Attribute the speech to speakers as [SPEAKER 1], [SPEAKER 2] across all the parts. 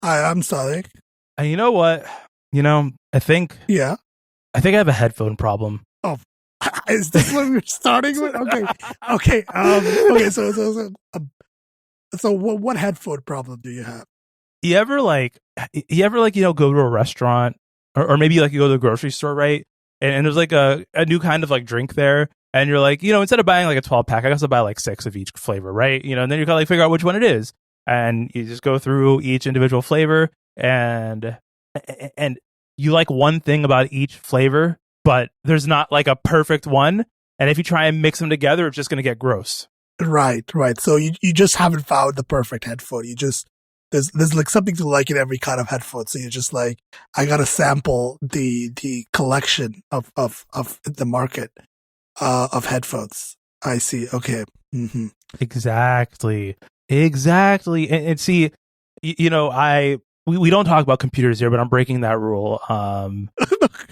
[SPEAKER 1] Hi, I'm Sadiq.
[SPEAKER 2] And you know what? You know, I think
[SPEAKER 1] Yeah.
[SPEAKER 2] I think I have a headphone problem.
[SPEAKER 1] Oh, is this what we're starting with? Okay. Okay. Okay. So what headphone problem do you have?
[SPEAKER 2] You ever like go to a restaurant or maybe like you go to the grocery store, right? And there's like a new kind of like drink there. And you're like, instead of buying like a 12 pack, I guess I'll buy like six of each flavor, right? And then you gotta like figure out which one it is. And you just go through each individual flavor and you like one thing about each flavor, but there's not like a perfect one. And if you try and mix them together, it's just gonna get gross.
[SPEAKER 1] Right. Right. So you just haven't found the perfect headphone. You just there's like something to like in every kind of headphone. So you're just like, I gotta sample the collection of the market of headphones. I see. Okay. Mm-hmm.
[SPEAKER 2] Exactly. Exactly. And see, we don't talk about computers here, but I'm breaking that rule.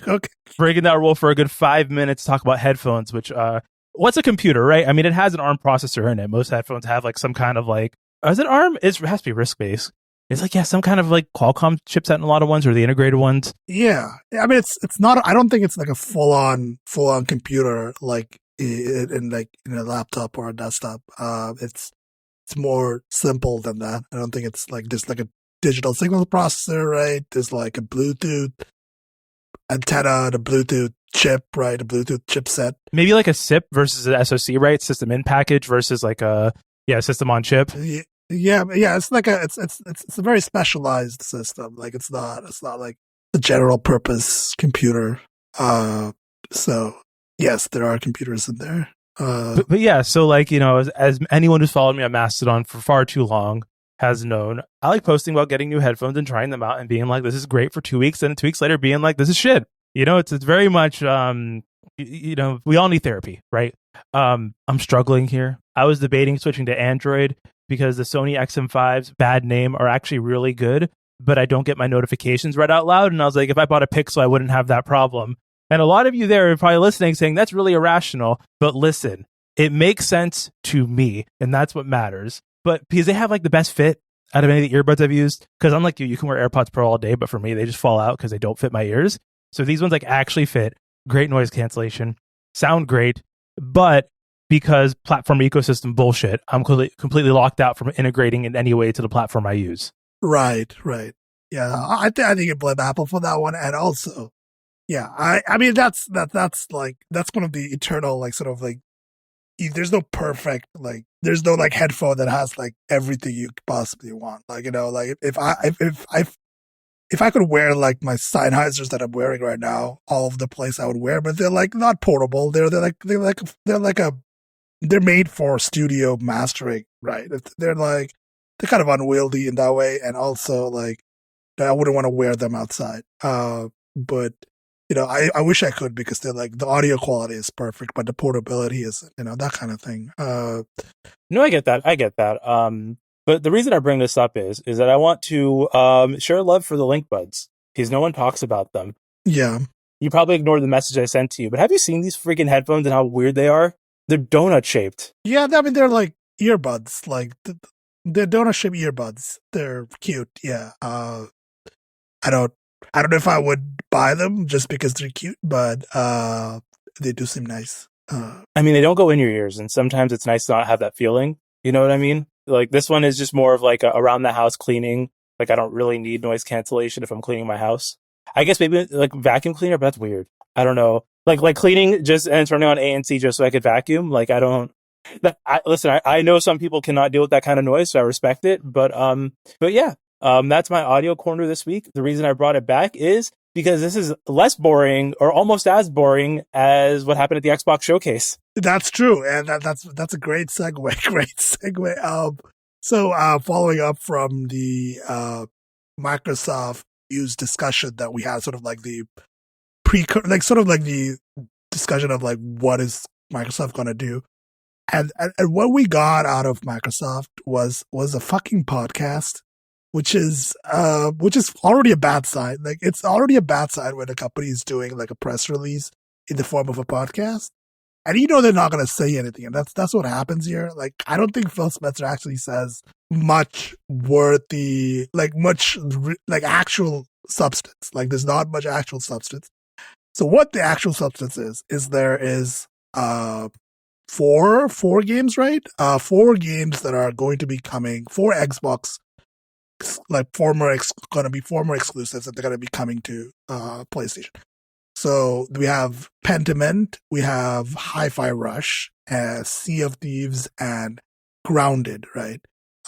[SPEAKER 1] Okay.
[SPEAKER 2] Breaking that rule for a good 5 minutes. Talk about headphones. Which what's a computer, right? I mean, it has an ARM processor in it. Most headphones have like some kind of like, is it ARM? It has to be RISC based. It's like, yeah, some kind of like Qualcomm chipset in a lot of ones, or the integrated ones.
[SPEAKER 1] Yeah. I mean, it's not. I don't think it's like a full on computer like in like in a laptop or a desktop. It's more simple than that. I don't think it's like there's like a digital signal processor, right? There's like a Bluetooth antenna, the Bluetooth chip, right? A Bluetooth chipset.
[SPEAKER 2] Maybe like a SIP versus an SoC, right? System in package versus like a system on chip.
[SPEAKER 1] Yeah. It's like it's a very specialized system. Like it's not like the general purpose computer. So yes, there are computers in there.
[SPEAKER 2] But yeah, so like, as anyone who's followed me on Mastodon for far too long has known, I like posting about getting new headphones and trying them out and being like, this is great for 2 weeks, and 2 weeks later being like, this is shit. It's very much we all need therapy, right? I'm struggling here. I was debating switching to Android because the Sony XM5's bad name are actually really good, but I don't get my notifications read out loud. And I was like, if I bought a Pixel, I wouldn't have that problem. And a lot of you there are probably listening saying that's really irrational. But listen, it makes sense to me, and that's what matters. But because they have like the best fit out of any of the earbuds I've used, because unlike you can wear AirPods Pro all day, but for me, they just fall out because they don't fit my ears. So these ones like actually fit, great noise cancellation, sound great, but because platform ecosystem bullshit, I'm completely locked out from integrating in any way to the platform I use.
[SPEAKER 1] Right. Yeah, I think you blame Apple for that one, and also, yeah, I mean that's one of the eternal like sort of like there's no perfect like there's no like headphone that has like everything you could possibly want. Like like if I could wear like my Sennheisers that I'm wearing right now, all of the place I would wear, but they're like not portable. They're made for studio mastering, right? They're kind of unwieldy in that way, and also like I wouldn't want to wear them outside. But I wish I could because they're like the audio quality is perfect, but the portability is that kind of thing.
[SPEAKER 2] No, I get that. But the reason I bring this up is that I want to share love for the Link Buds because no one talks about them.
[SPEAKER 1] Yeah.
[SPEAKER 2] You probably ignored the message I sent to you, but have you seen these freaking headphones and how weird they are? They're donut shaped.
[SPEAKER 1] Yeah, I mean they're like earbuds, like they're donut shaped earbuds. They're cute. Yeah. I don't know if I would buy them just because they're cute, but they do seem nice.
[SPEAKER 2] I mean, they don't go in your ears, and sometimes it's nice to not have that feeling. You know what I mean? Like this one is just more of like around the house cleaning. Like I don't really need noise cancellation if I'm cleaning my house. I guess maybe like vacuum cleaner, but that's weird. I don't know. Like cleaning just and turning on ANC just so I could vacuum. Like I don't. Listen, I know some people cannot deal with that kind of noise, so I respect it. But yeah. That's my audio corner this week. The reason I brought it back is because this is less boring or almost as boring as what happened at the Xbox showcase.
[SPEAKER 1] That's true. And that's a great segue. Great segue. So following up from the Microsoft news discussion that we had, sort of like the sort of like the discussion of like what is Microsoft going to do. And what we got out of Microsoft was a fucking podcast. Which is already a bad sign. Like it's already a bad sign when a company is doing like a press release in the form of a podcast. And they're not going to say anything. And that's what happens here. Like, I don't think Phil Spencer actually says much actual substance. Like, there's not much actual substance. So what the actual substance is there is four games, right? 4 games that are going to be coming, 4 Xbox, like going to be former exclusives that they're going to be coming to PlayStation. So we have Pentiment, we have Hi-Fi Rush, Sea of Thieves, and Grounded, right?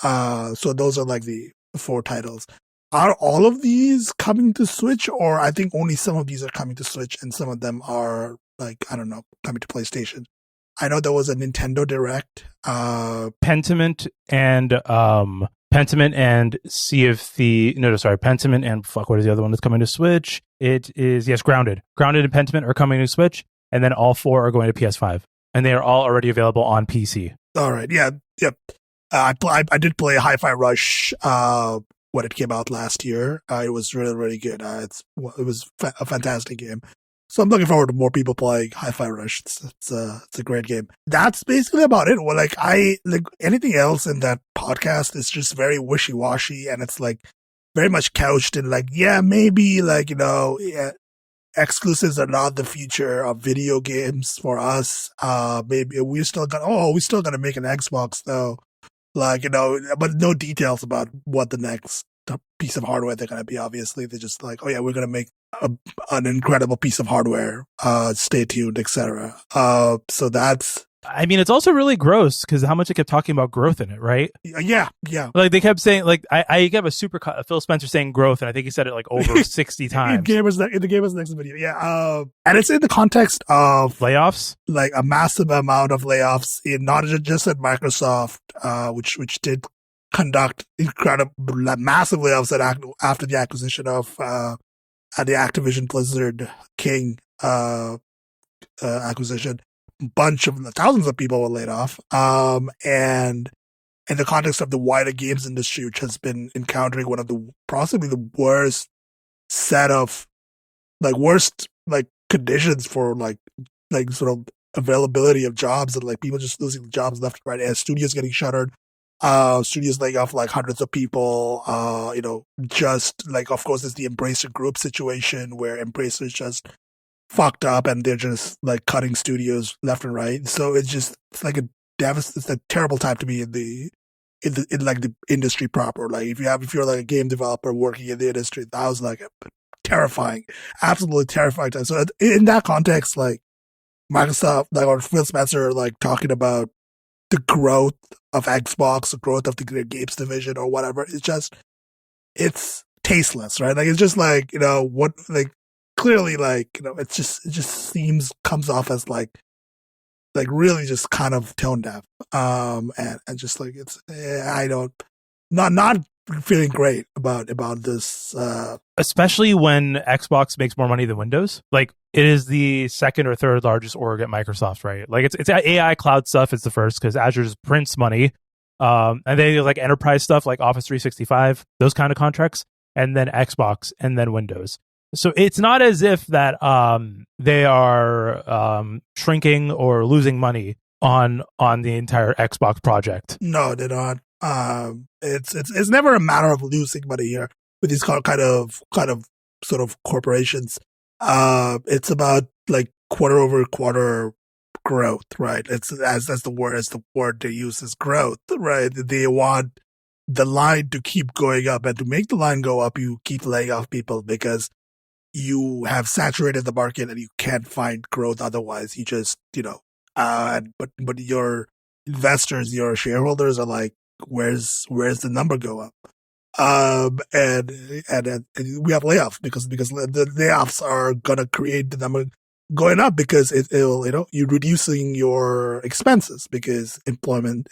[SPEAKER 1] So those are like the 4 titles. Are all of these coming to Switch, or I think only some of these are coming to Switch and some of them are, like, I don't know, coming to PlayStation? I know there was a Nintendo Direct.
[SPEAKER 2] Pentiment and Sea of Pentiment and what is the other one that's coming to Switch? It is, yes, Grounded. Grounded and Pentiment are coming to Switch, and then all 4 are going to PS5, and they are all already available on PC.
[SPEAKER 1] All right, yeah, yep. I did play Hi-Fi Rush when it came out last year. It was really, really good. It was a fantastic game. So I'm looking forward to more people playing Hi-Fi Rush. It's a great game. That's basically about it. Well, like anything else in that podcast is just very wishy-washy, and it's like very much couched in like, yeah, maybe like, exclusives are not the future of video games for us. Maybe we're still gonna make an Xbox though. Like, but no details about what the next piece of hardware they're going to be. Obviously, they're just like, oh yeah, we're going to make an incredible piece of hardware. Stay tuned, etc. So that's.
[SPEAKER 2] I mean, it's also really gross because how much they kept talking about growth in it, right?
[SPEAKER 1] Yeah.
[SPEAKER 2] Like they kept saying, like I have a super Phil Spencer saying growth, and I think he said it like over 60 times.
[SPEAKER 1] In the Gamers Next video, yeah. And it's in the context of
[SPEAKER 2] layoffs,
[SPEAKER 1] like a massive amount of layoffs in not just at Microsoft, which did conduct incredible massive layoffs after the acquisition of the Activision Blizzard King acquisition. Thousands of people were laid off. And in the context of the wider games industry, which has been encountering one of possibly the worst set of conditions for like sort of availability of jobs, and like people just losing jobs left and right, as studios getting shuttered, studios laying off like hundreds of people, just like, of course, there's the Embracer Group situation where Embracer's just fucked up and they're just like cutting studios left and right. So it's a terrible time to be in the industry proper. Like if you're like a game developer working in the industry, that was like a terrifying, absolutely terrifying time. So in that context, like Microsoft, like, or Phil Spencer, like talking about the growth of Xbox, the growth of the games division or whatever, it's tasteless, right? Like it's just like, clearly, like, it just comes off as like really just kind of tone deaf, and just like not feeling great about this,
[SPEAKER 2] especially when Xbox makes more money than Windows. Like it is the second or third largest org at Microsoft, right? Like it's AI cloud stuff is the first because Azure's prints money, and they like enterprise stuff like Office 365, those kind of contracts, and then Xbox, and then Windows. So it's not as if that they are shrinking or losing money on the entire Xbox project.
[SPEAKER 1] No, they're not. It's never a matter of losing money here with these kind of sort of corporations. It's about like quarter over quarter growth, right? It's as the word they use is growth, right? They want the line to keep going up, and to make the line go up, you keep laying off people because you have saturated the market and you can't find growth otherwise. You just, but your investors, your shareholders are like, where's the number go up? And we have layoffs because the layoffs are gonna create the number going up because it'll, you're reducing your expenses because employing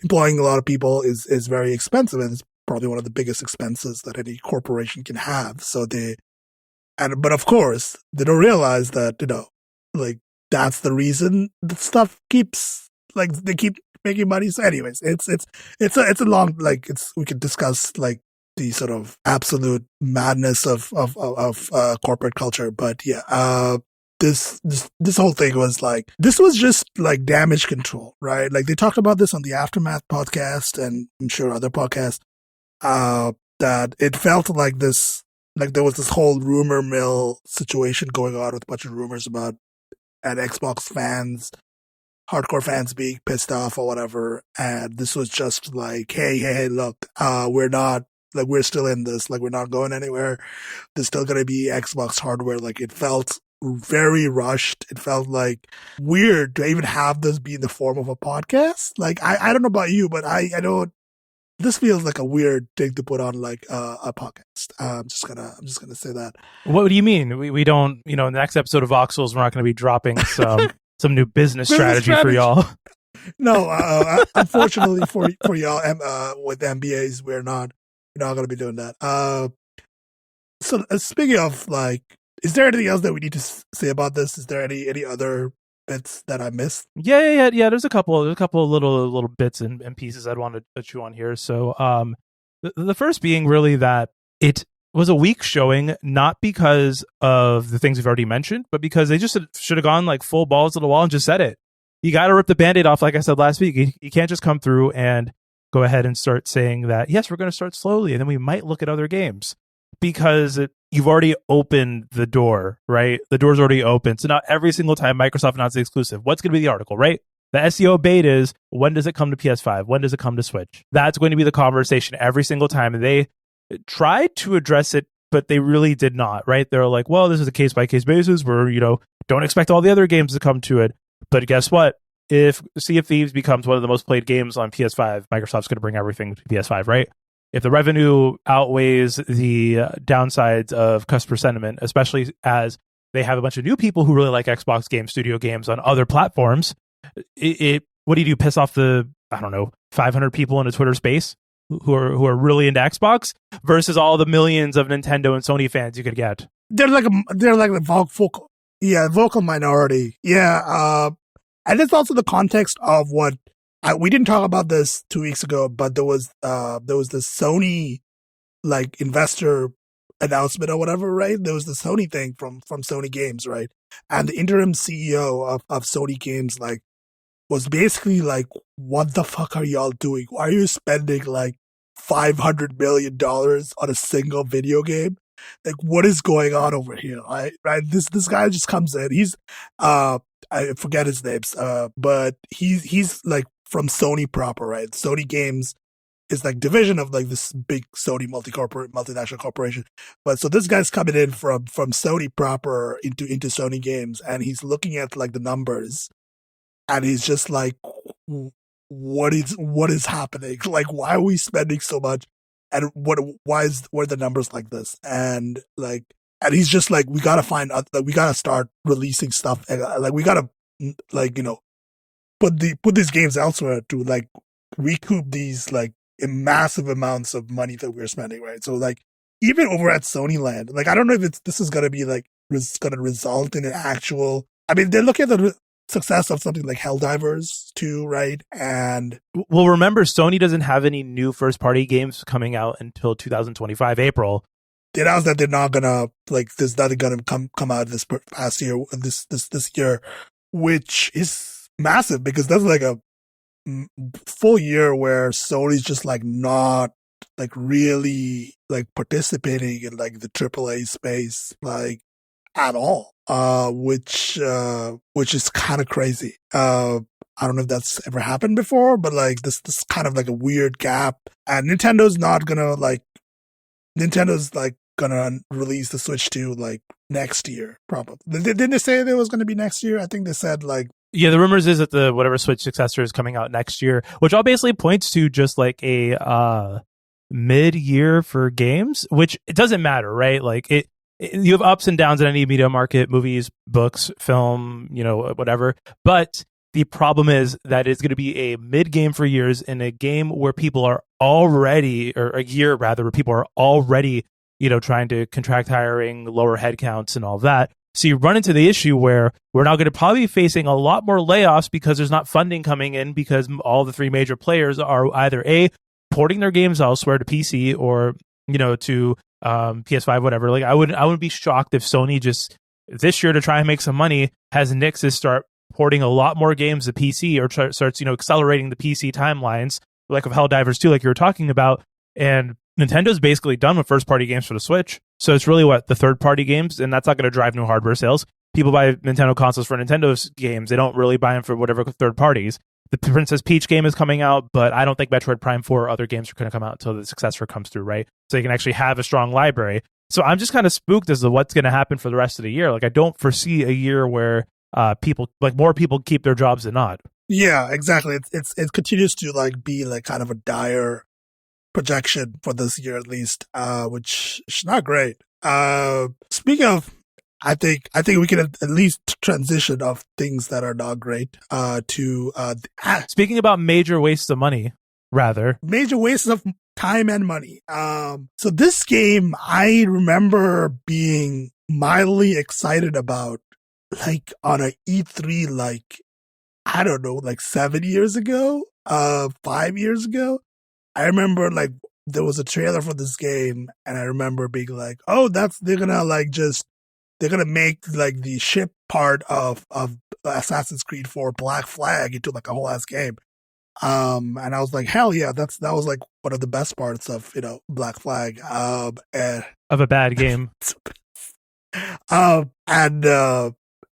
[SPEAKER 1] a lot of people is very expensive, and it's probably one of the biggest expenses that any corporation can have. So but of course, they don't realize that, like that's the reason that stuff keeps, like they keep making money. So anyways, it's a long, like we could discuss like the sort of absolute madness of corporate culture. But yeah, this whole thing was like, this was just like damage control, right? Like they talked about this on the Aftermath podcast and I'm sure other podcasts, that it felt like this, like there was this whole rumor mill situation going on with a bunch of rumors about and Xbox fans, hardcore fans being pissed off or whatever. And this was just like, hey, look, we're not, like, we're still in this, like, we're not going anywhere. There's still going to be Xbox hardware. Like, it felt very rushed. It felt like weird to even have this be in the form of a podcast. Like, I don't know about you, but I don't, this feels like a weird thing to put on like a podcast. I'm just gonna say that.
[SPEAKER 2] What do you mean? We don't, in the next episode of Voxels, we're not going to be dropping some new business strategy for y'all.
[SPEAKER 1] No, unfortunately for y'all, with MBAs, we're not going to be doing that. So speaking of, like, is there anything else that we need to say about this? Is there any other bits that I missed?
[SPEAKER 2] Yeah. There's a couple of little bits and pieces I'd want to chew on here. So, the first being really that it was a weak showing, not because of the things we've already mentioned, but because they just should have gone like full balls to the wall and just said it. You got to rip the Band-Aid off, like I said last week. You can't just come through and go ahead and start saying that, yes, we're going to start slowly, and then we might look at other games. Because you've already opened the door, right? The door's already open. So now every single time Microsoft announces the exclusive, what's going to be the article, right? The SEO bait is, when does it come to PS5? When does it come to Switch? That's going to be the conversation every single time. And they tried to address it, but they really did not, right? They're like, well, this is a case-by-case basis where, don't expect all the other games to come to it. But guess what? If Sea of Thieves becomes one of the most played games on PS5, Microsoft's going to bring everything to PS5, right? If the revenue outweighs the downsides of customer sentiment, especially as they have a bunch of new people who really like Xbox Game Studio games on other platforms, what do you do? Piss off the, 500 people in a Twitter space who are really into Xbox versus all the millions of Nintendo and Sony fans you could get?
[SPEAKER 1] They're like the vocal minority. Yeah, and it's also the context of what. We didn't talk about this 2 weeks ago, but there was this Sony like investor announcement or whatever, right? There was the Sony thing from Sony Games, right? And the interim CEO of Sony Games like was basically like, "What the fuck are y'all doing? Why are you spending like $500 million on a single video game? Like, what is going on over here?" Right? This guy just comes in. He's I forget his names, but he's like from Sony proper, right? Sony Games is like division of like this big Sony multinational corporation. But so this guy's coming in from Sony proper into Sony Games, and he's looking at like the numbers, and he's just like, what is happening? Like, why are we spending so much? And why are the numbers like this? And he's just like, we gotta we gotta start releasing stuff, and like we gotta put these games elsewhere to like recoup these like massive amounts of money that we're spending, right? So like even over at Sony Land, like I don't know if this is gonna be like gonna result in an actual. I mean, they're looking at the success of something like Helldivers too, right? And
[SPEAKER 2] well, remember, Sony doesn't have any new first-party games coming out until 2025 April.
[SPEAKER 1] They announced that they're not gonna there's nothing gonna come out this past year, this year, which is massive because that's like a full year where Sony's just like not like really like participating in like the AAA space like at all, which is kind of crazy. I don't know if that's ever happened before, but like this kind of like a weird gap, and Nintendo's gonna release the Switch 2 like next year probably. Didn't they say it was gonna be next year? I think they said like.
[SPEAKER 2] Yeah, the rumors is that the whatever Switch successor is coming out next year, which all basically points to just like a mid-year for games, which it doesn't matter, right? Like you have ups and downs in any media market, movies, books, film, whatever. But the problem is that it's going to be a mid-game for years in a game where people are already, or a year rather, where people are already, trying to contract hiring, lower headcounts and all that. So you run into the issue where we're now going to probably be facing a lot more layoffs because there's not funding coming in because all the three major players are either A, porting their games elsewhere to PC or, to PS5, whatever. Like I wouldn't be shocked if Sony just this year to try and make some money has Nix's start porting a lot more games to PC or starts, accelerating the PC timelines, like of Helldivers 2, like you were talking about. And Nintendo's basically done with first-party games for the Switch. So it's really the third-party games, and that's not going to drive new hardware sales. People buy Nintendo consoles for Nintendo's games. They don't really buy them for whatever third parties. The Princess Peach game is coming out, but I don't think Metroid Prime 4 or other games are going to come out until the successor comes through, right? So you can actually have a strong library. So I'm just kind of spooked as to what's going to happen for the rest of the year. Like, I don't foresee a year where more people keep their jobs than not.
[SPEAKER 1] Yeah, exactly. It continues to be kind of a dire projection for this year at least, which is not great. Speaking of, I think we can at least transition of things that are not great to
[SPEAKER 2] speaking about major wastes of money,
[SPEAKER 1] major wastes of time and money. So this game I remember being mildly excited about, on a E3, I don't know, 7 years ago, 5 years ago. I remember there was a trailer for this game, and I remember being like, oh, they're gonna make the ship part of Assassin's Creed 4 Black Flag into a whole ass game. And I was like, hell yeah, that was one of the best parts of Black Flag. And
[SPEAKER 2] of a bad game.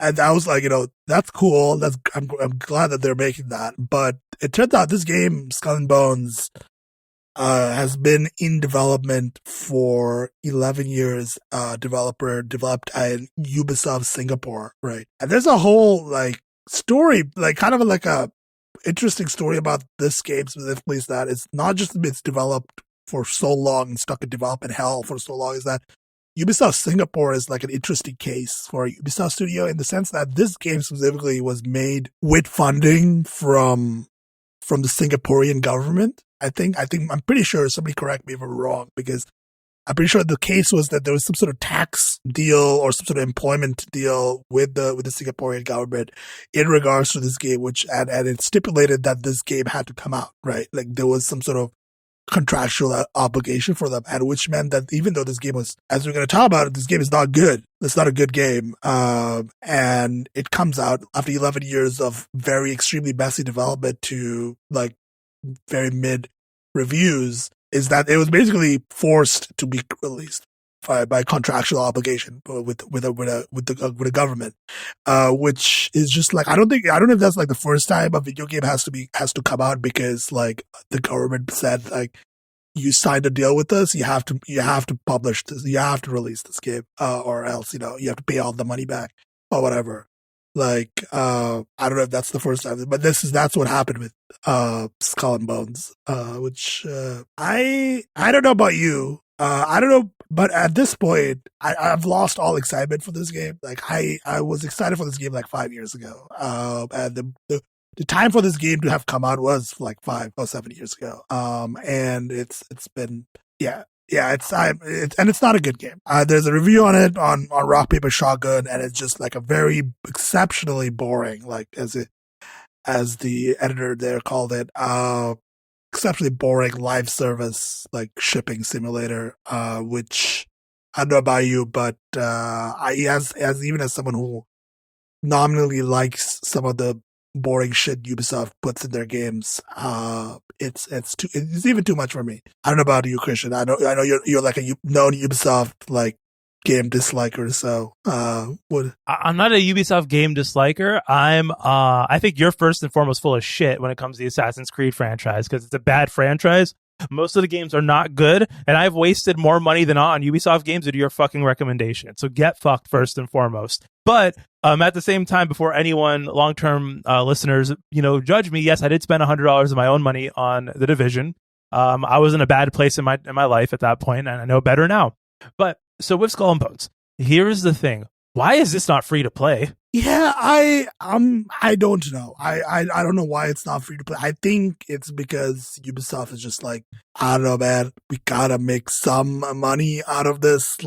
[SPEAKER 1] And I was like, that's cool. I'm glad that they're making that. But it turns out this game, Skull and Bones, has been in development for 11 years. Developed in Ubisoft Singapore, right? And there's a whole story, kind of a interesting story about this game specifically, is that it's not just it's developed for so long and stuck in development hell for so long, is that Ubisoft Singapore is an interesting case for a Ubisoft studio in the sense that this game specifically was made with funding from the Singaporean government. I'm pretty sure, somebody correct me if I'm wrong, because I'm pretty sure the case was that there was some sort of tax deal or some sort of employment deal with the Singaporean government in regards to this game, and it stipulated that this game had to come out, right? There was some sort of contractual obligation for them, and which meant that even though this game was, as we're going to talk about it, this game is not good. It's not a good game. And it comes out after 11 years of very extremely messy development to very mid reviews, is that it was basically forced to be released by contractual obligation with the government, which is just I don't know if that's the first time a video game has to come out because the government said you signed a deal with us, you have to publish this, you have to release this game, or else you have to pay all the money back or whatever. I don't know if that's the first time, but that's what happened with Skull and Bones, which I don't know about you. I don't know, but at this point, I've lost all excitement for this game. I was excited for this game 5 years ago, and the time for this game to have come out was 5 or 7 years ago. And it's been it's not a good game. There's a review on it on Rock Paper Shotgun, and it's just a very exceptionally boring, as the editor there called it, exceptionally boring live service shipping simulator, which I don't know about you, but even as someone who nominally likes some of the boring shit Ubisoft puts in their games, it's even too much for me. I don't know about you, Cristian. I know you're a known Ubisoft game disliker, so
[SPEAKER 2] I'm not a Ubisoft game disliker. I think you're first and foremost full of shit when it comes to the Assassin's Creed franchise, because it's a bad franchise. Most of the games are not good, and I've wasted more money than on Ubisoft games due to your fucking recommendation. So get fucked first and foremost. But at the same time, before anyone, long-term listeners, judge me, yes, I did spend $100 of my own money on The Division. I was in a bad place in my life at that point, and I know better now. But so with Skull and Bones, here's the thing: why is this not free to play?
[SPEAKER 1] Yeah, I don't know. I don't know why it's not free to play. I think it's because Ubisoft is just I don't know, man. We gotta make some money out of this.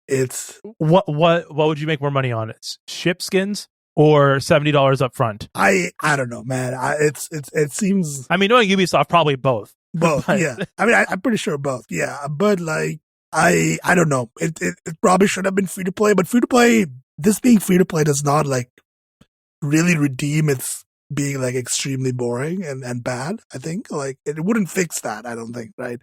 [SPEAKER 1] It's
[SPEAKER 2] what would you make more money on? It's ship skins or $70 up front?
[SPEAKER 1] I don't know, man. It seems.
[SPEAKER 2] I mean, knowing Ubisoft, probably both.
[SPEAKER 1] Both, yeah. I mean, I'm pretty sure both. Yeah, but I don't know. It probably should have been free to play, but free to play this being free to play does not like really redeem its being like extremely boring and bad. I think like it wouldn't fix that. I don't think, right?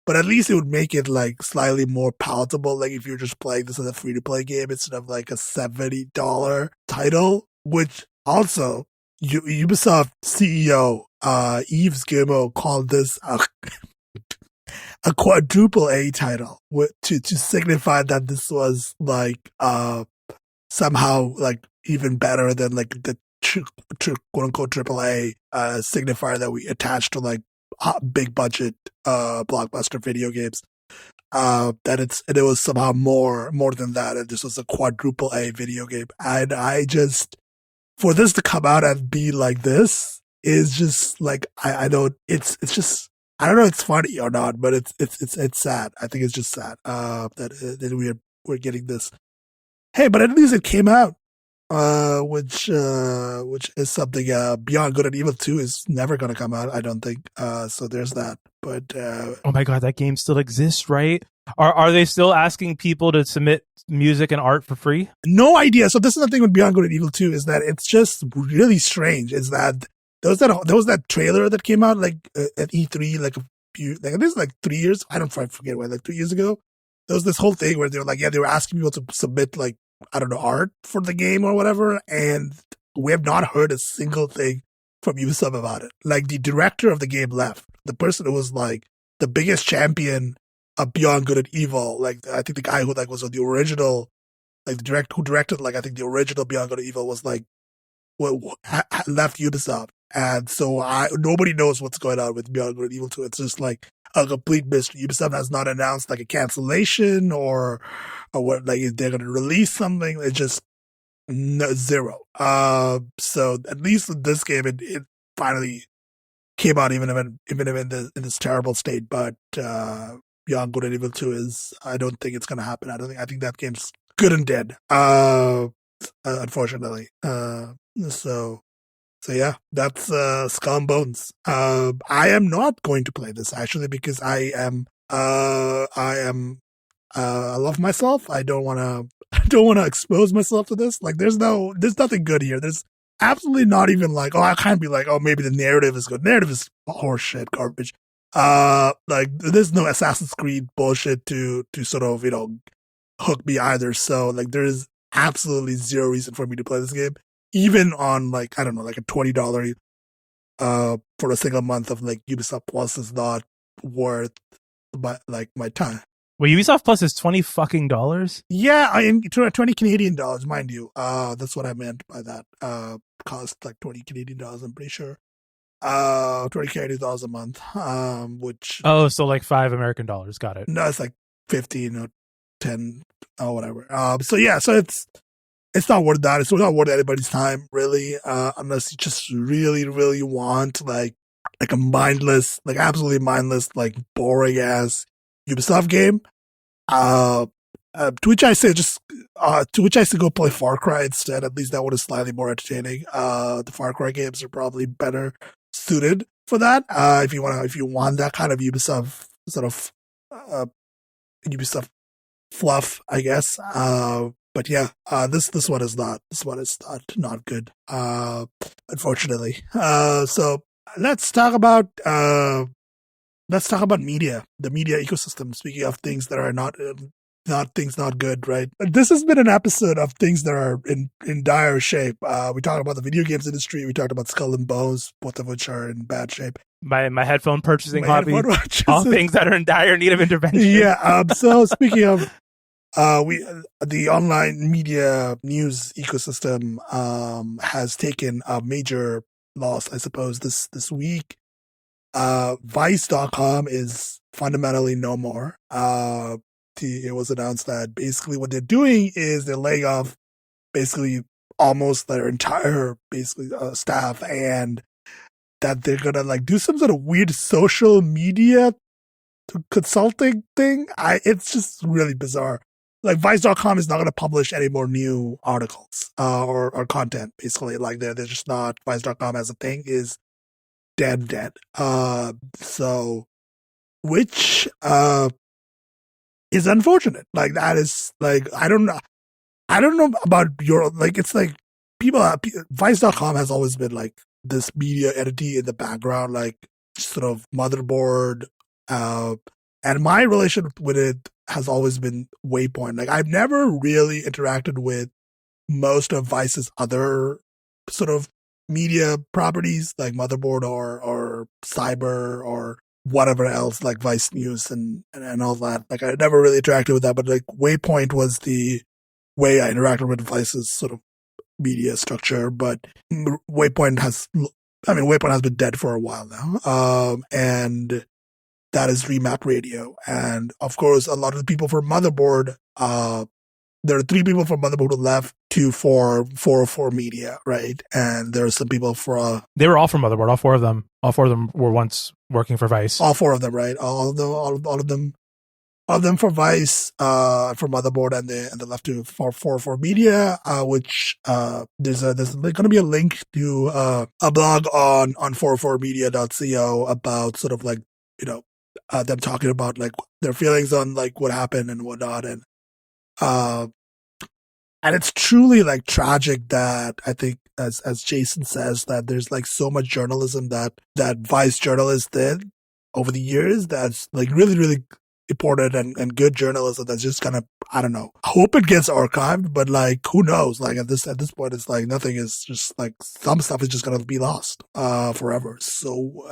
[SPEAKER 1] But at least it would make it like slightly more palatable. Like if you're just playing this as a free to play game instead of like a $70 title, which also Ubisoft CEO Yves Guillemot called this a quadruple A title to signify that this was like somehow like even better than like the quote unquote triple A signifier that we attach to like big budget blockbuster video games. That it was somehow more than that, and this was a quadruple A video game. And I just, for this to come out and be like this is just like I don't, it's just, I don't know if it's funny or not, but it's sad. I think it's just sad that we're getting this. Hey, but at least it came out, which is something. Beyond Good and Evil 2 is never going to come out, I don't think. So there's that. But
[SPEAKER 2] oh my god, that game still exists, right? Are they still asking people to submit music and art for free?
[SPEAKER 1] No idea. So this is the thing with Beyond Good and Evil 2 is that it's just really strange. Is that there was that trailer that came out like at E3 like a few, like this is like 3 years. I forget when, like 3 years ago. There was this whole thing where they were like, yeah, they were asking people to submit like, I don't know, art for the game or whatever. And we have not heard a single thing from Ubisoft about it. Like the director of the game left. The person who was like the biggest champion of Beyond Good and Evil. Like I think the guy who like was on the original, like the director who directed like I think the original Beyond Good and Evil was like left Ubisoft. And so nobody knows what's going on with Beyond Good and Evil 2. It's just like a complete mystery. Ubisoft has not announced like a cancellation or what, like if they're going to release something. It's just zero. So at least with this game, it finally came out even in this terrible state. But Beyond Good and Evil 2 is, I don't think it's going to happen. I think that game's good and dead. Unfortunately. So yeah, that's Skull and Bones. I am not going to play this actually because I love myself. I don't want to expose myself to this. Like there's nothing good here. There's absolutely not even like, oh, I can't be like, oh, maybe the narrative is good. Narrative is horseshit, garbage. Like there's no Assassin's Creed bullshit to sort of, hook me either. So like there's absolutely zero reason for me to play this game. Even on like, I don't know, like a $20 for a single month of like Ubisoft Plus is not worth my time.
[SPEAKER 2] Well, Ubisoft Plus is $20
[SPEAKER 1] Yeah, 20 Canadian dollars, mind you. That's what I meant by that. Cost like 20 Canadian dollars, I'm pretty sure. 20 Canadian dollars a month. Which
[SPEAKER 2] so like $5 American. Got it.
[SPEAKER 1] No, it's like 15 or 10 or whatever. So yeah, so it's not worth that. It's not worth anybody's time, really, unless you just really, really want like a mindless, like absolutely mindless, like boring ass Ubisoft game. To which I say go play Far Cry instead. At least that one is slightly more entertaining. The Far Cry games are probably better suited for that. If you want that kind of Ubisoft sort of Ubisoft fluff, I guess. But yeah, this one is not good. Unfortunately. So let's talk about media, the media ecosystem. Speaking of things that are not good, right? This has been an episode of things that are in dire shape. We talked about the video games industry. We talked about Skull and Bones, both of which are in bad shape.
[SPEAKER 2] My headphone purchasing hobby, all things that are in dire need of intervention.
[SPEAKER 1] Yeah. So speaking of the online media news ecosystem has taken a major loss, I suppose, this week. Vice.com is fundamentally no more. It was announced that basically what they're doing is they're laying off basically almost their entire staff, and that they're gonna like do some sort of weird social media consulting thing. It's just really bizarre. Like Vice.com is not going to publish any more new articles or content. Basically, like they're just not. Vice.com as a thing is dead. So, which is unfortunate. Like that is like I don't know. I don't know about your, like, it's like people, Vice.com has always been like this media entity in the background, like sort of motherboard. Uh, and my relationship with it has always been Waypoint. Like, I've never really interacted with most of Vice's other sort of media properties, like Motherboard or Cyber or whatever else, like Vice News and all that. Like, I never really interacted with that, but like Waypoint was the way I interacted with Vice's sort of media structure. But Waypoint has been dead for a while now. And that is Remap Radio. And of course, a lot of the people from Motherboard, there are 3 people from Motherboard who left, 2 for 404 Media, right? And there are some people for...
[SPEAKER 2] they were all from Motherboard, all 4 of them. All 4 of them were once working for Vice.
[SPEAKER 1] All 4 of them, right? All of them for Vice, for Motherboard, and the left to for 404 Media, which there's going to be a link to a blog on 404media.co about sort of like, them talking about like their feelings on like what happened and whatnot. And it's truly like tragic that I think, as Jason says, that there's like so much journalism that Vice journalists did over the years that's like really, really important and good journalism that's just kind of, I don't know. I hope it gets archived, but like who knows? Like at this point, it's like nothing is just like some stuff is just gonna be lost forever. So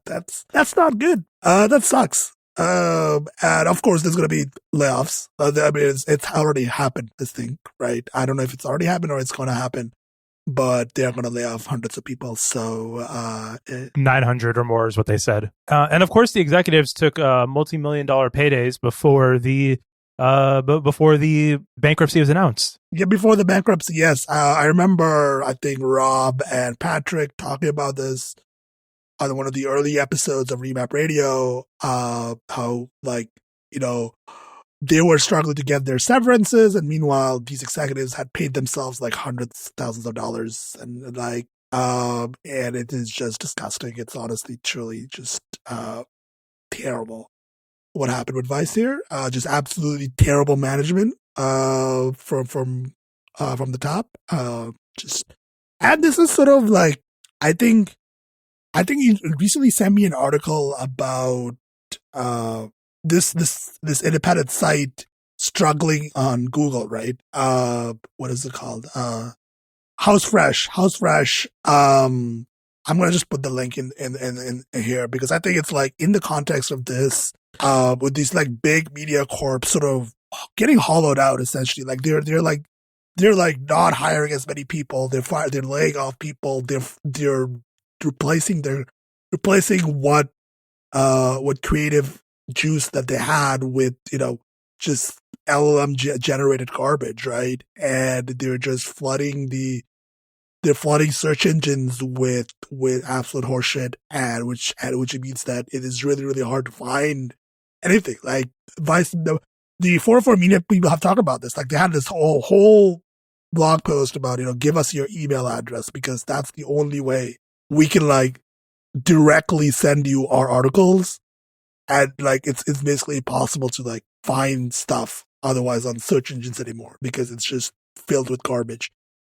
[SPEAKER 1] that's not good. That sucks. And of course, there's going to be layoffs. I mean, it's already happened, this thing, right? I don't know if it's already happened or it's going to happen, but they're going to lay off hundreds of people. So
[SPEAKER 2] 900 or more is what they said. And of course, the executives took multi-million-dollar paydays before the bankruptcy was announced.
[SPEAKER 1] Yeah, before the bankruptcy, yes. I remember, I think Rob and Patrick talking about this on one of the early episodes of Remap Radio, how, like, they were struggling to get their severances, and meanwhile, these executives had paid themselves like hundreds of thousands of dollars, and like, and it is just disgusting. It's honestly, truly just terrible what happened with Vice here. Just absolutely terrible management from the top. And this is sort of like, I think you recently sent me an article about this independent site struggling on Google, right? What is it called? House Fresh. I'm gonna just put the link in here because I think it's like in the context of this, with these like big media corps sort of getting hollowed out essentially. Like they're like not hiring as many people. They're laying off people. They're replacing what creative juice that they had with just LLM generated garbage, right? And they're just flooding search engines with absolute horseshit, and which means that it is really, really hard to find anything. Like Vice, the 404 Media people have talked about this. Like they had this whole blog post about give us your email address because that's the only way we can like directly send you our articles, and like it's basically impossible to like find stuff otherwise on search engines anymore because it's just filled with garbage.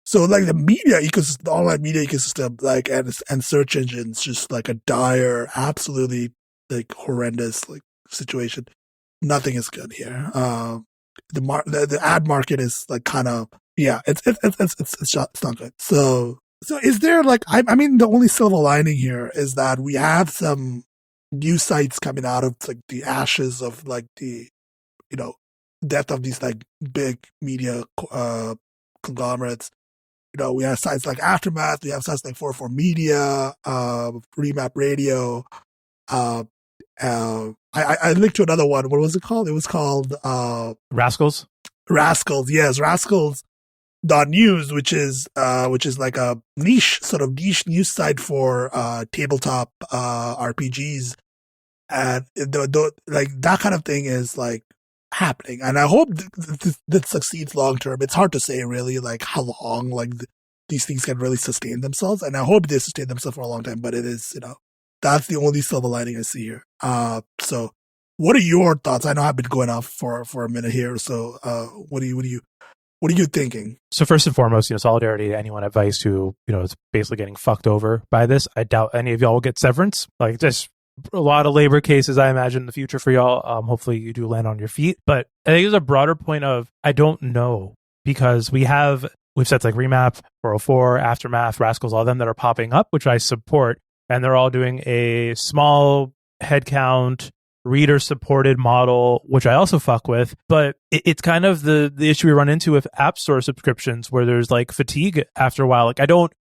[SPEAKER 1] So like the media ecosystem, the online media ecosystem, like and search engines, just like a dire, absolutely like horrendous like situation. Nothing is good here. The ad market is like kind of it's not good. So is there like, I mean, the only silver lining here is that we have some new sites coming out of like the ashes of like the, death of these like big media conglomerates. We have sites like Aftermath, we have sites like 404 Media, Remap Radio. I linked to another one. What was it called? It was called
[SPEAKER 2] Rascals.
[SPEAKER 1] Yes, Rascals. .news, which is like a niche news site for tabletop RPGs, and like that kind of thing is like happening, and I hope that succeeds long term. It's hard to say really like how long like these things can really sustain themselves, and I hope they sustain themselves for a long time. But it is that's the only silver lining I see here. So what are your thoughts? I know I've been going off for a minute here, so what do you What are you thinking?
[SPEAKER 2] So first and foremost, solidarity to anyone at Vice who, is basically getting fucked over by this. I doubt any of y'all will get severance. Like, just a lot of labor cases, I imagine, in the future for y'all. Hopefully you do land on your feet. But I think there's a broader point of, I don't know, because we've sets like Remap, 404, Aftermath, Rascals, all of them that are popping up, which I support. And they're all doing a small headcount, reader-supported model, which I also fuck with. But it's kind of the issue we run into with App Store subscriptions, where there's like fatigue after a while. Like,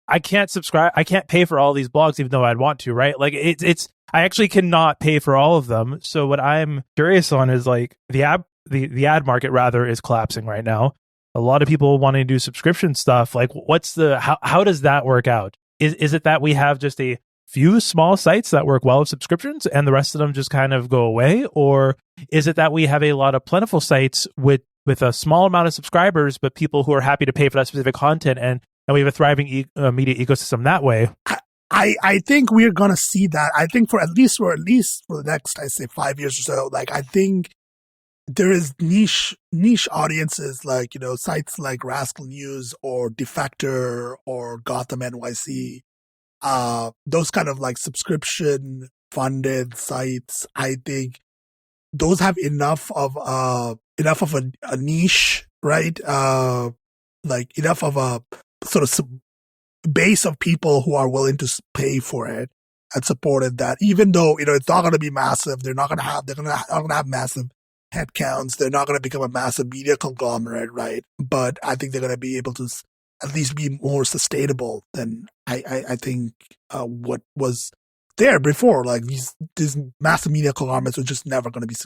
[SPEAKER 2] I can't subscribe, I can't pay for all these blogs, even though I'd want to, right? Like, I actually cannot pay for all of them. So what I'm curious on is like the ad market rather is collapsing right now. A lot of people wanting to do subscription stuff. Like, how does that work out? Is it that we have just a few small sites that work well with subscriptions and the rest of them just kind of go away? Or is it that we have a lot of plentiful sites with a small amount of subscribers, but people who are happy to pay for that specific content, and we have a thriving media ecosystem that way?
[SPEAKER 1] I think we're going to see that. I think for at least for the next, I say 5 years or so, like, I think there is niche audiences, like, sites like Rascal News or Defector or Gotham NYC, those kind of like subscription funded sites. I think those have enough of a niche, right? Like enough of a sort of base of people who are willing to pay for it and support it, that even though, it's not going to be massive, they're not going to have massive headcounts, they're not going to become a massive media conglomerate, right? But I think they're going to be able to at least be more sustainable than I think what was there before. Like, these massive media conglomerates are just never going to be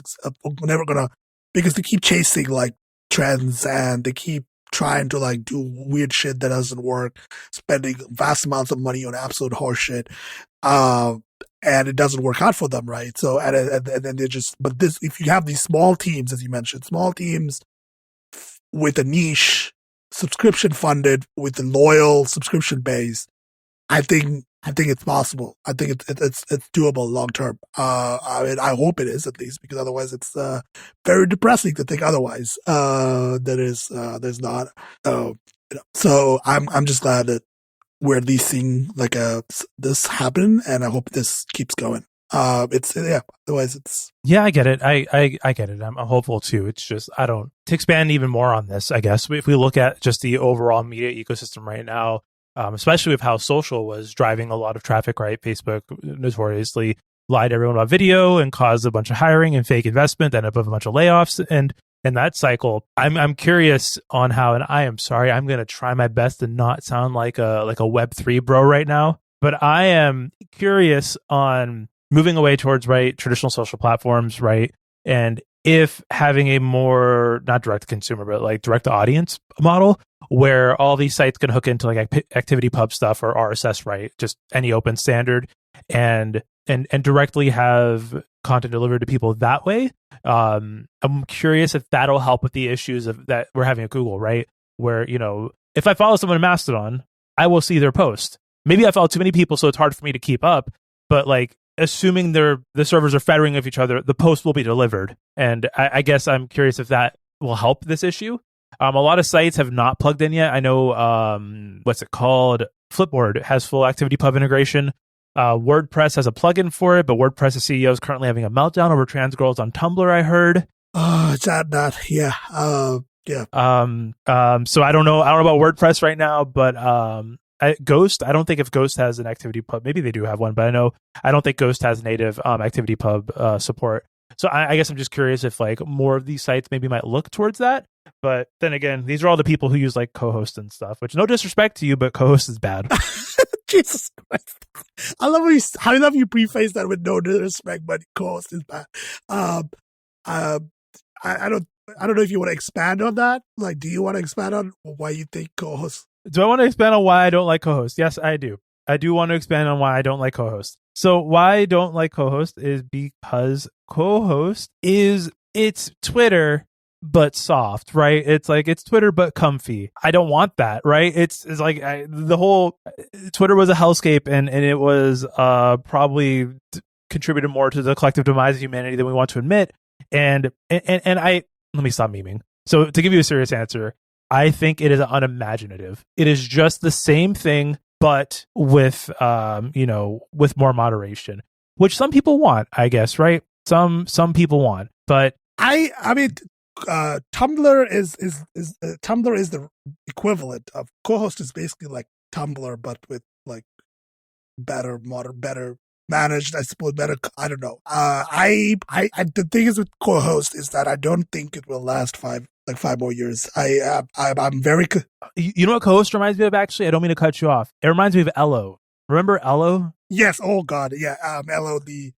[SPEAKER 1] because they keep chasing like trends, and they keep trying to like do weird shit that doesn't work, spending vast amounts of money on absolute horseshit, and it doesn't work out for them, right? So and then if you have these small teams, as you mentioned, small teams with a niche, subscription funded, with a loyal subscription base, I think it's possible. I think it's doable long term. I mean, I hope it is, at least, because otherwise it's very depressing to think otherwise. There's not. So I'm just glad that we're at least seeing like this happen, and I hope this keeps going. Otherwise it's.
[SPEAKER 2] Yeah, I get it. I get it. I'm hopeful too. It's just, to expand even more on this, I guess, if we look at just the overall media ecosystem right now, especially with how social was driving a lot of traffic, right? Facebook notoriously lied to everyone about video and caused a bunch of hiring and fake investment, ended up with a bunch of layoffs. And in that cycle, I'm curious on how, and I am sorry, I'm going to try my best to not sound like a Web3 bro right now, but I am curious on moving away towards, right, traditional social platforms, right? And if having a more, not direct to consumer, but like direct to audience model, where all these sites can hook into like ActivityPub stuff or RSS, right? Just any open standard, and directly have content delivered to people that way. I'm curious if that'll help with the issues of that we're having at Google, right? Where, if I follow someone in Mastodon, I will see their post. Maybe I follow too many people, so it's hard for me to keep up, but like, assuming the servers are federating with each other, the post will be delivered. And I guess I'm curious if that will help this issue. A lot of sites have not plugged in yet. I know, what's it called? Flipboard has full ActivityPub integration. WordPress has a plugin for it, but WordPress's CEO is currently having a meltdown over trans girls on Tumblr, I heard.
[SPEAKER 1] Oh, it's that. Yeah. Yeah.
[SPEAKER 2] So I don't know about WordPress right now, but Ghost, I don't think if Ghost has an ActivityPub, maybe they do have one, but I don't think Ghost has native ActivityPub support. So I guess I'm just curious if like more of these sites maybe might look towards that. But then again, these are all the people who use like Cohost and stuff, which, no disrespect to you, but Cohost is bad.
[SPEAKER 1] Jesus Christ. I love you preface that with no disrespect, but Cohost is bad. I don't know if you want to expand on that. Like, do you want to expand on why you think Cohost?
[SPEAKER 2] Do I want to expand on why I don't like Cohost? Yes, I do. I do want to expand on why I don't like Cohost. So why I don't like Cohost is because Cohost it's Twitter but soft, right? It's like, it's Twitter but comfy. I don't want that, right? It's like the whole Twitter was a hellscape, and it was probably contributed more to the collective demise of humanity than we want to admit. And I let me stop memeing. So to give you a serious answer, I think it is unimaginative. It is just the same thing, but with with more moderation, which some people want, I guess, right? Some people want, but
[SPEAKER 1] I mean, Tumblr is Tumblr is the equivalent of Cohost is basically like Tumblr, but with like better managed, I suppose. Better, I don't know. I the thing is with Cohost is that I don't think it will last 5 more years. I'm very.
[SPEAKER 2] You know what Cohost reminds me of? Actually, I don't mean to cut you off. It reminds me of Ello. Remember Ello?
[SPEAKER 1] Yes. Oh God. Yeah. Ello, the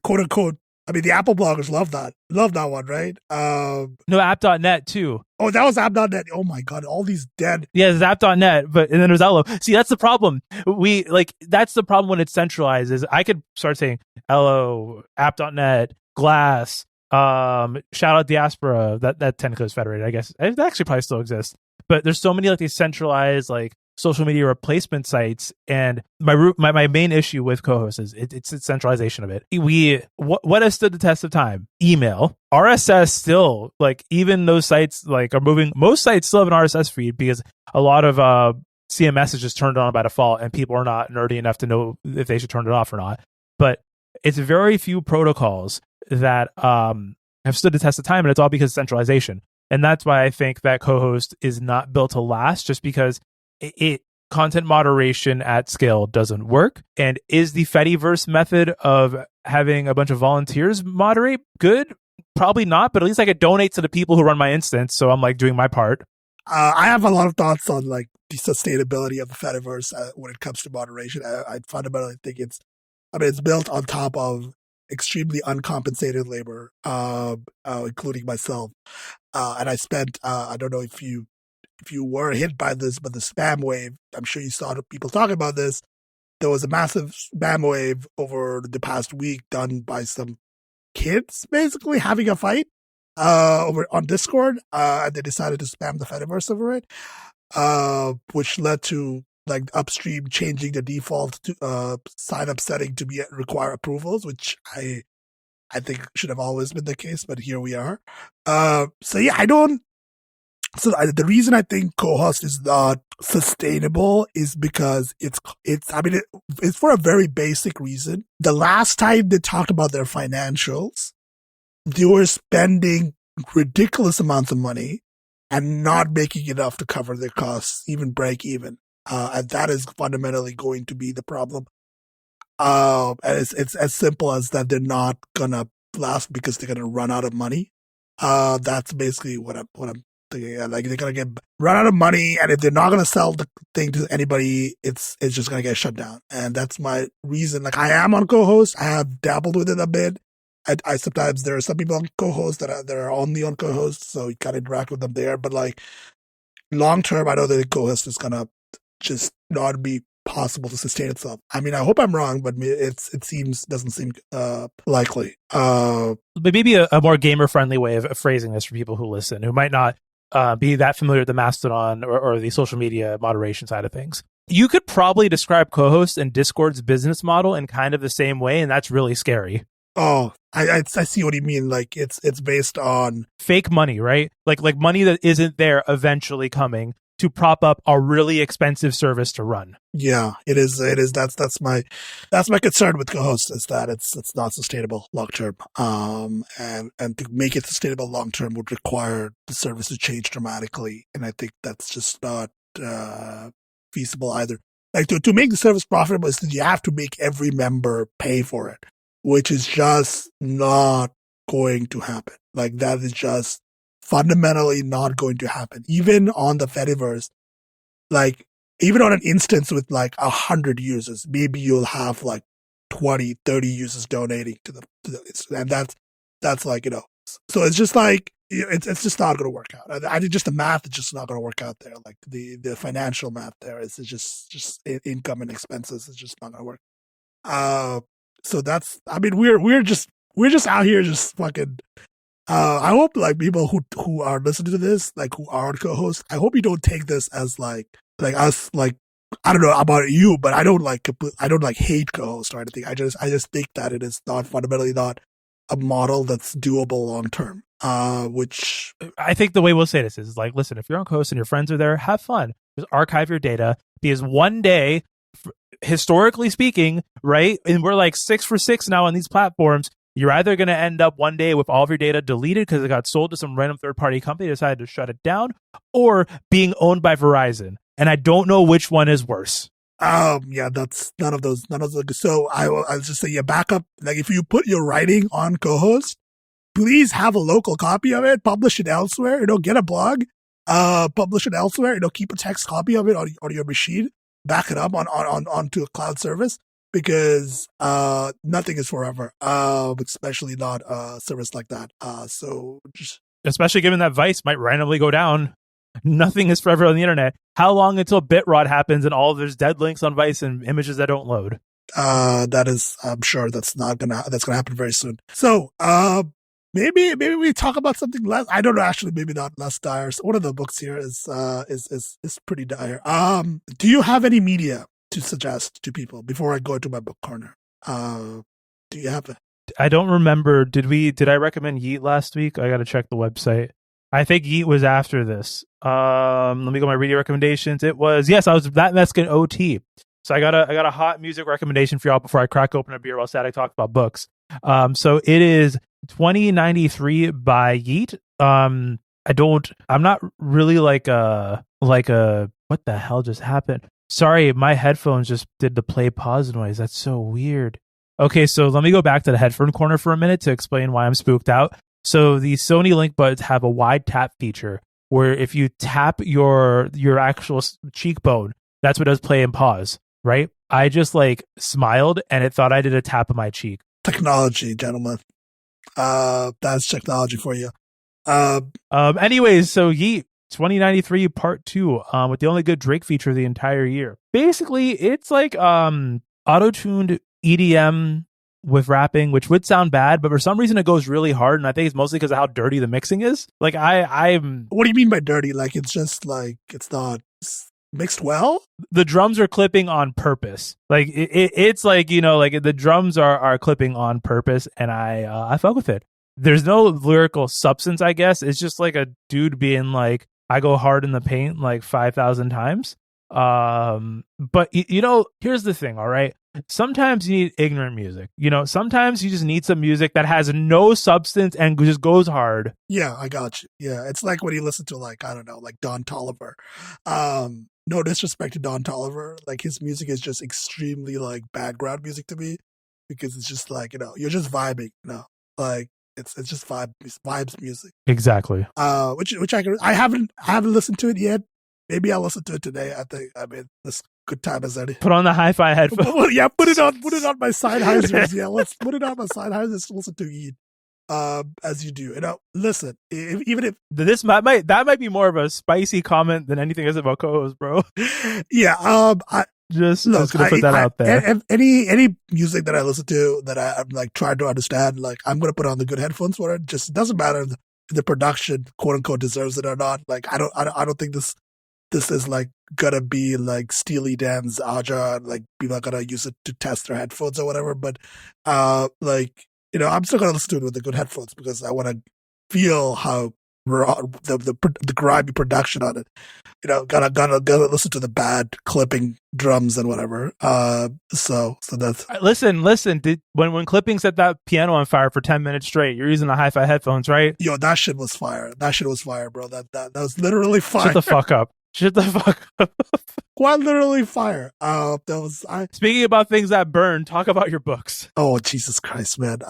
[SPEAKER 1] quote unquote. I mean, the Apple bloggers love that one, right?
[SPEAKER 2] No, app.net too.
[SPEAKER 1] Oh, that was app.net. Oh my God, all these dead.
[SPEAKER 2] Yeah, it's app.net, and then there's Ello. See, that's the problem. That's the problem when it's centralized. Is I could start saying Ello, app.net, Glass, shout out Diaspora. That technically is federated, I guess. It actually probably still exists, but there's so many like these centralized like social media replacement sites, and my main issue with Cohost is it's the centralization of it. What has stood the test of time? Email, RSS still, like even those sites like are moving. Most sites still have an RSS feed because a lot of CMS is just turned on by default, and people are not nerdy enough to know if they should turn it off or not. But it's very few protocols that have stood the test of time, and it's all because of centralization. And that's why I think that Cohost is not built to last, just because content moderation at scale doesn't work. And is the Fediverse method of having a bunch of volunteers moderate good? Probably not, but at least I could donate to the people who run my instance, so I'm like doing my part.
[SPEAKER 1] I have a lot of thoughts on like the sustainability of the Fediverse when it comes to moderation. I fundamentally think it's built on top of extremely uncompensated labor, including myself. And I spent, I don't know if you were hit by this, but the spam wave, I'm sure you saw people talking about this. There was a massive spam wave over the past week done by some kids basically having a fight over on Discord, and they decided to spam the Fediverse over it, which led to like upstream changing the default to sign up setting to require approvals, which I think should have always been the case, but here we are. The reason I think Cohost is not sustainable is because it's for a very basic reason. The last time they talked about their financials, they were spending ridiculous amounts of money and not making enough to cover their costs, even break even. And that is fundamentally going to be the problem. And it's as simple as that. They're not gonna last because they're gonna run out of money. That's basically what I'm thinking. Like they're gonna run out of money, and if they're not gonna sell the thing to anybody, it's just gonna get shut down. And that's my reason. Like I am on Cohost. I have dabbled with it a bit. I sometimes there are some people on Cohost that are only on Cohost, so you can interact with them there. But like long term, I know that Cohost is gonna just not be possible to sustain itself. I mean, I hope I'm wrong, but doesn't seem likely.
[SPEAKER 2] But maybe a more gamer friendly way of phrasing this for people who listen, who might not be that familiar with the Mastodon or the social media moderation side of things. You could probably describe Cohost and Discord's business model in kind of the same way, and that's really scary.
[SPEAKER 1] Oh, I see what you mean. Like it's based on
[SPEAKER 2] fake money, right? Like money that isn't there eventually coming to prop up a really expensive service to run.
[SPEAKER 1] Yeah, it is. That's my concern with Cohost is that it's not sustainable long term. And to make it sustainable long term would require the service to change dramatically, and I think that's just not feasible either. Like to make the service profitable, is that you have to make every member pay for it, which is just not going to happen. Like that is just fundamentally not going to happen. Even on the Fediverse, like even on an instance with like 100 users, maybe you'll have like 20, 30 users donating to the and that's like, so it's just like, it's just not going to work out. I think just the math is just not going to work out there. Like the financial math there is just income and expenses is just not going to work. So that's, I mean, we're just out here just fucking. I hope like people who are listening to this, like who are on Cohost, I hope you don't take this as like us, like I don't know about you, but I don't like hate Cohost or anything. I just think that it is not fundamentally not a model that's doable long term. which
[SPEAKER 2] I think the way we'll say this is like, listen, if you're on Cohost and your friends are there, have fun. Just archive your data, because one day, historically speaking, right, and we're like 6 for 6 now on these platforms, you're either going to end up one day with all of your data deleted because it got sold to some random third-party company that decided to shut it down, or being owned by Verizon. And I don't know which one is worse.
[SPEAKER 1] Yeah, that's none of those. So I'll just say, backup. Like, if you put your writing on Cohost, please have a local copy of it. Publish it elsewhere. Get a blog. Publish it elsewhere. Keep a text copy of it on your machine. Back it up onto a cloud service, because nothing is forever. Especially not a service like that. So just,
[SPEAKER 2] especially given that Vice might randomly go down. Nothing is forever on the internet. How long until BitRot happens and all there's dead links on Vice and images that don't load?
[SPEAKER 1] That is, I'm sure that's gonna happen very soon. So, maybe we talk about something less. I don't know, actually, maybe not less dire. So one of the books here is pretty dire. Do you have any media to suggest to people before I go into my book corner? Do you have it?
[SPEAKER 2] I don't remember. Did I recommend Yeet last week? I got to check the website. I think Yeet was after this. Let me go my reading recommendations. It was, yes, I was that Mexican OT. So I got a hot music recommendation for y'all before I crack open a beer while Sadiq talks about books. So it is 2093 by Yeet. I'm not really like a what the hell just happened? Sorry, my headphones just did the play pause noise. That's so weird. Okay, so let me go back to the headphone corner for a minute to explain why I'm spooked out. So the Sony Link Buds have a wide tap feature where if you tap your actual cheekbone, that's what does play and pause, right? I just smiled and it thought I did a tap of my cheek.
[SPEAKER 1] Technology, gentlemen. That's technology for you.
[SPEAKER 2] Anyways, so Yeet 2093 Part 2, with the only good Drake feature of the entire year. Basically, it's like auto-tuned EDM with rapping, which would sound bad, but for some reason it goes really hard, and I think it's mostly because of how dirty the mixing is. I'm
[SPEAKER 1] What do you mean by dirty? It's just it's not mixed well?
[SPEAKER 2] The drums are clipping on purpose. It's the drums are clipping on purpose, and I fuck with it. There's no lyrical substance, I guess. It's just like a dude being like, I go hard in the paint 5,000 times. But here's the thing, all right? Sometimes you need ignorant music. Sometimes you just need some music that has no substance and just goes hard.
[SPEAKER 1] Yeah, I got you. Yeah, it's like when you listen to I don't know, Don Toliver. No disrespect to Don Toliver. His music is just extremely background music to me, because it's just you're just vibing. It's just vibes music.
[SPEAKER 2] Exactly.
[SPEAKER 1] Which I haven't listened to it yet. Maybe I'll listen to it today. This good time as any.
[SPEAKER 2] Put on the hi-fi headphones.
[SPEAKER 1] Yeah, put it on my Sennheisers. Yeah, let's put it on my Sennheisers to listen to Yeet. As you do. Listen, even if
[SPEAKER 2] that might be more of a spicy comment than anything else about Cohost, bro.
[SPEAKER 1] Yeah, I
[SPEAKER 2] just gonna put that out there.
[SPEAKER 1] Any music that I listen to that I'm trying to understand, I'm gonna put on the good headphones for it. Just, it doesn't matter if the production quote unquote deserves it or not. I don't think this is gonna be Steely Dan's Aja, and people are gonna use it to test their headphones or whatever. But I'm still gonna listen to it with the good headphones, because I want to feel how raw the grimy production on it. Gotta listen to the bad clipping drums and whatever. So that's
[SPEAKER 2] listen. When clipping set that piano on fire for 10 minutes straight, you're using the hi-fi headphones, right?
[SPEAKER 1] Yo, that shit was fire. Bro. That was literally fire.
[SPEAKER 2] Shut the fuck up.
[SPEAKER 1] Quite literally fire.
[SPEAKER 2] Speaking about things that burn, talk about your books.
[SPEAKER 1] Oh, Jesus Christ, man.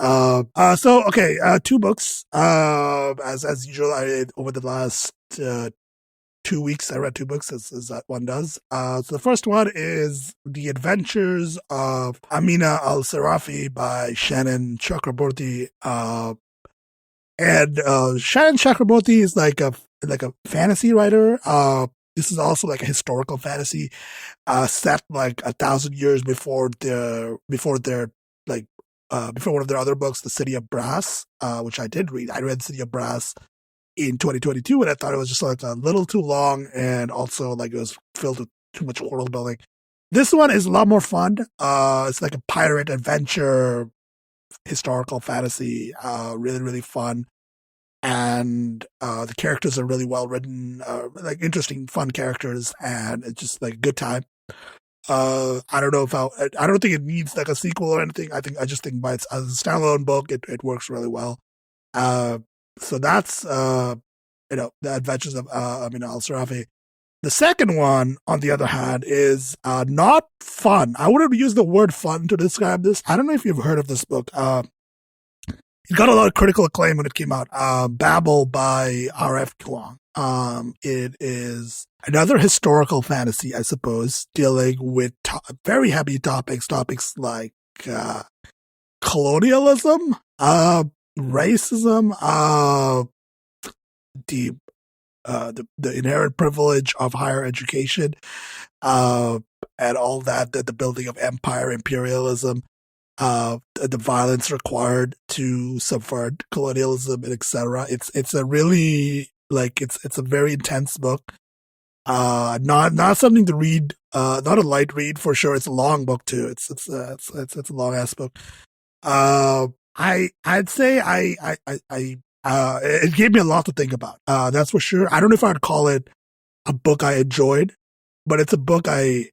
[SPEAKER 1] So okay, 2 books. As usual, over the last 2 weeks, I read 2 books, as that one does. So the first one is The Adventures of Amina Al-Sarafi by Shannon Chakraborty. And Shannon Chakraborty is like a fantasy writer. This is also a historical fantasy, set 1,000 years before one of their other books, The City of Brass, which I did read. I read The City of Brass in 2022, and I thought it was just a little too long, and also it was filled with too much world building. This one is a lot more fun. It's like a pirate adventure, historical fantasy, really, really fun. and the characters are really well written, like interesting, fun characters, and it's just like a good time. I don't know if I don't think it needs like a sequel or anything. I just think by its as a standalone book, it works really well. So that's the Adventures of Amin al-Sarafi. The second one, on the other hand, is not fun. I wouldn't use the word fun to describe this. I don't know if you've heard of this book. It got a lot of critical acclaim when it came out. Babel by R.F. Kuang. It is another historical fantasy, I suppose, dealing with very heavy topics like colonialism, racism, the inherent privilege of higher education, and all that, the building of empire, imperialism, the violence required to subvert colonialism, and etc. It's a really it's a very intense book. Not something to read. Not a light read for sure. It's a long book too. It's a long ass book. I'd say it gave me a lot to think about. That's for sure. I don't know if I'd call it a book I enjoyed, but it's a book I'm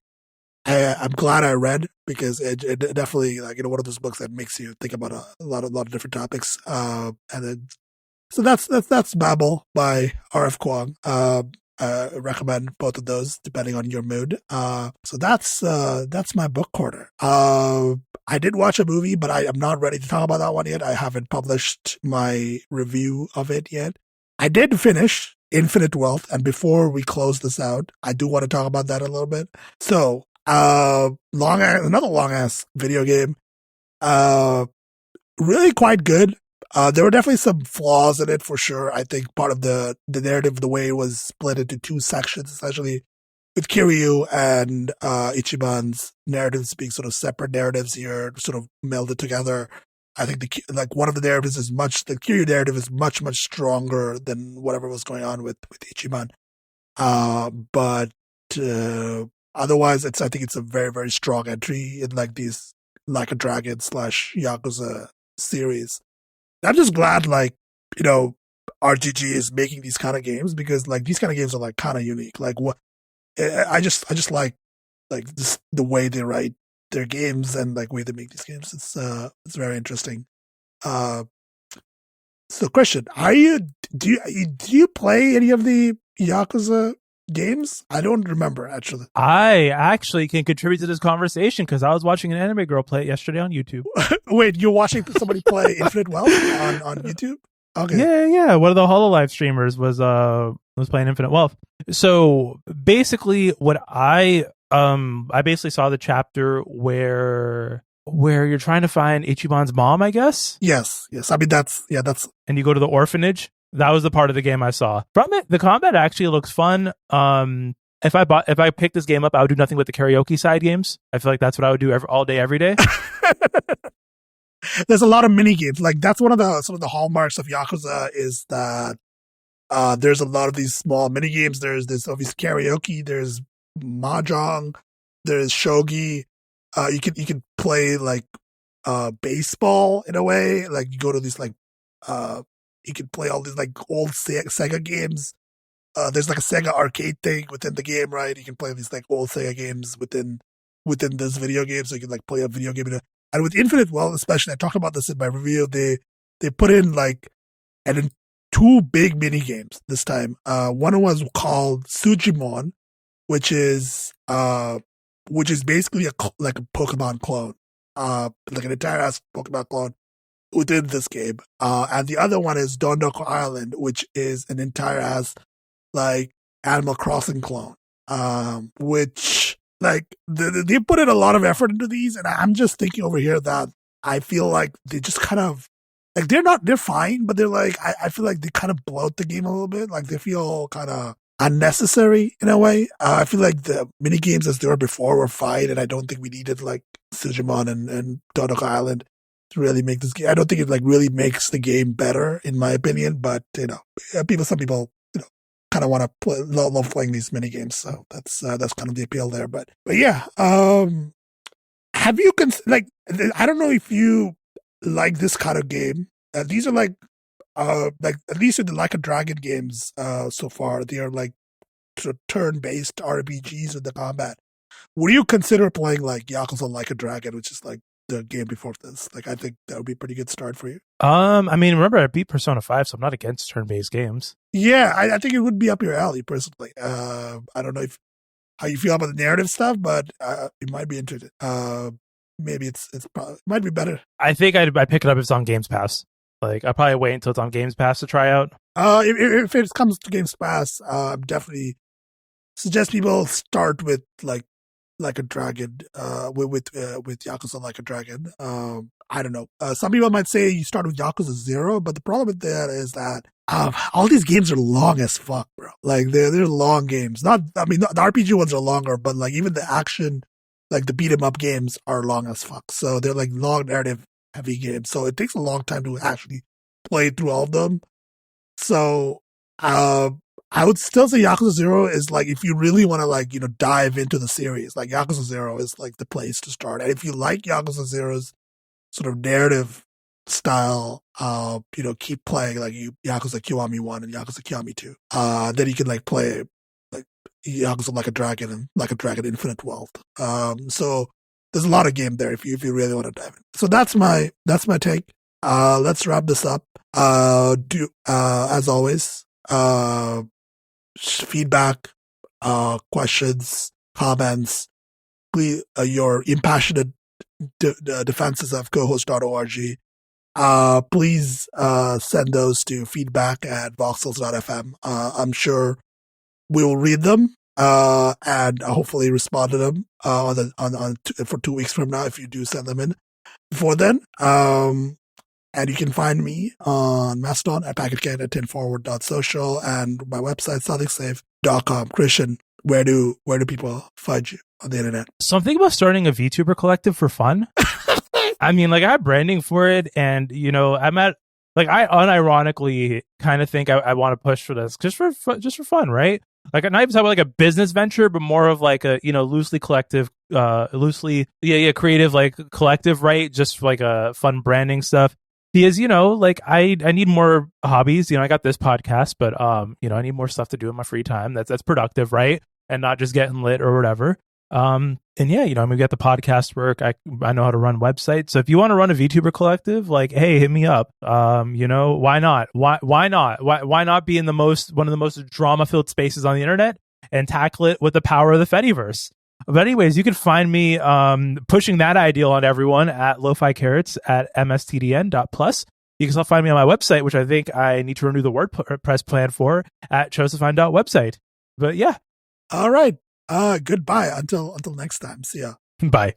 [SPEAKER 1] glad I read, because it definitely, one of those books that makes you think about a lot of different topics. And then, so that's Babel by R.F. Kuang. Recommend both of those depending on your mood. So that's my book corner. I did watch a movie, but I am not ready to talk about that one yet. I haven't published my review of it yet. I did finish Infinite Wealth, and before we close this out, I do want to talk about that a little bit. So, another long ass video game. Really quite good. There were definitely some flaws in it for sure. I think part of the narrative, the way it was split into two sections, essentially, with Kiryu and Ichiban's narratives being sort of separate narratives here, sort of melded together. I think one of the narratives the Kiryu narrative is much, much stronger than whatever was going on with Ichiban. But otherwise, I think it's a very, very strong entry in these Like a Dragon / Yakuza series. I'm just glad, RGG is making these kind of games, because these kind of games are kind of unique. I just like this, the way they write their games and way they make these games. It's very interesting. So Christian, do you play any of the Yakuza games? I don't remember, actually.
[SPEAKER 2] I actually can contribute to this conversation because I was watching an anime girl play it yesterday on YouTube.
[SPEAKER 1] Wait, you're watching somebody play Infinite Wealth on YouTube? Okay.
[SPEAKER 2] Yeah. One of the HoloLive streamers was playing Infinite Wealth. So basically, what I basically saw the chapter where you're trying to find Ichiban's mom, I guess.
[SPEAKER 1] Yes. I mean, that's.
[SPEAKER 2] And you go to the orphanage. That was the part of the game I saw. From it, the combat actually looks fun. If I picked this game up, I would do nothing but the karaoke side games. I feel like that's what I would do all day, every day.
[SPEAKER 1] There's a lot of mini games. That's one of the sort of the hallmarks of Yakuza, is that there's a lot of these small mini games. There's obviously karaoke. There's mahjong. There's shogi. You can play baseball in a way. You go to these you can play all these old Sega games. There's a Sega arcade thing within the game, right? You can play these old Sega games within this video game, so you can play a video game. And with Infinite Wealth, especially, I talked about this in my review. They put in two big mini games this time. One was called Sujimon, which is basically a Pokemon clone, an entire ass Pokemon clone within this game. And the other one is Dondoko Island, which is an entire ass Animal Crossing clone. Which they put in a lot of effort into these, and I'm just thinking over here that I feel like they just kind of they're fine, but they're I feel like they kind of bloat the game a little bit. They feel kind of unnecessary in a way. I feel like the mini games as they were before were fine, and I don't think we needed Sujimon and Dondoko Island to really make this game. I don't think it really makes the game better, in my opinion. But some people kind of want to love playing these mini games, so that's kind of the appeal there. But yeah, have you I don't know if you like this kind of game. These are like at least in the Like a Dragon games so far, they are like turn-based RPGs with the combat. Would you consider playing like Yakuza Like a Dragon, which is like the game before this? Like, I think that would be a pretty good start for you.
[SPEAKER 2] I mean, remember I beat Persona 5, so I'm not against turn-based games.
[SPEAKER 1] Yeah, I think it would be up your alley personally. I don't know how you feel about the narrative stuff, but it might be interesting. Maybe it's probably it might be better.
[SPEAKER 2] I think I'd pick it up if it's on Games Pass. Like, I'll probably wait until it's on Games Pass to try out.
[SPEAKER 1] If it comes to Games Pass, definitely suggest people start with like a dragon, with Yakuza Like a Dragon. I don't know. Some people might say you start with Yakuza 0, but the problem with that is that all these games are long as fuck, bro. Like they're long games. The RPG ones are longer, but like even the action, like the beat 'em up games are long as fuck. So they're like long narrative heavy games. So it takes a long time to actually play through all of them. So I would still say Yakuza 0 is like, if you really want to like, dive into the series, like Yakuza 0 is like the place to start. And if you like Yakuza 0's sort of narrative style, keep playing like Yakuza Kiwami 1 and Yakuza Kiwami 2. Then you can like play like Yakuza Like a Dragon and Like a Dragon Infinite Wealth. So there's a lot of game there if you really want to dive in. So that's my take. Let's wrap this up. As always, feedback, questions, comments, please, your impassioned defenses of cohost.org. Please send those to feedback@voxels.fm. I'm sure we will read them and hopefully respond to them for 2 weeks from now if you do send them in before then. And you can find me on Mastodon at packetcan@10forward.social and my website, sadiqsafe.com. Cristian, where do people find you on the internet?
[SPEAKER 2] So I'm thinking about starting a VTuber collective for fun. I mean, like I have branding for it, and I'm at like I unironically kind of think I want to push for this just for fun, right? Like not even talking about like a business venture, but more of like a loosely creative like collective, right? Just like a fun branding stuff. Because, like I need more hobbies. I got this podcast, but I need more stuff to do in my free time that's productive, right? And not just getting lit or whatever. And yeah, I'm gonna get the podcast work. I know how to run websites. So if you want to run a VTuber collective, like, hey, hit me up. Why not? Why not? Why not be in one of the most drama-filled spaces on the internet and tackle it with the power of the Fediverse? But anyways, you can find me pushing that ideal on everyone at lo-fi carrots at mstdn.plus. You can still find me on my website, which I think I need to renew the WordPress plan for, at josephine.website. But yeah.
[SPEAKER 1] All right. Goodbye until next time. See ya.
[SPEAKER 2] Bye.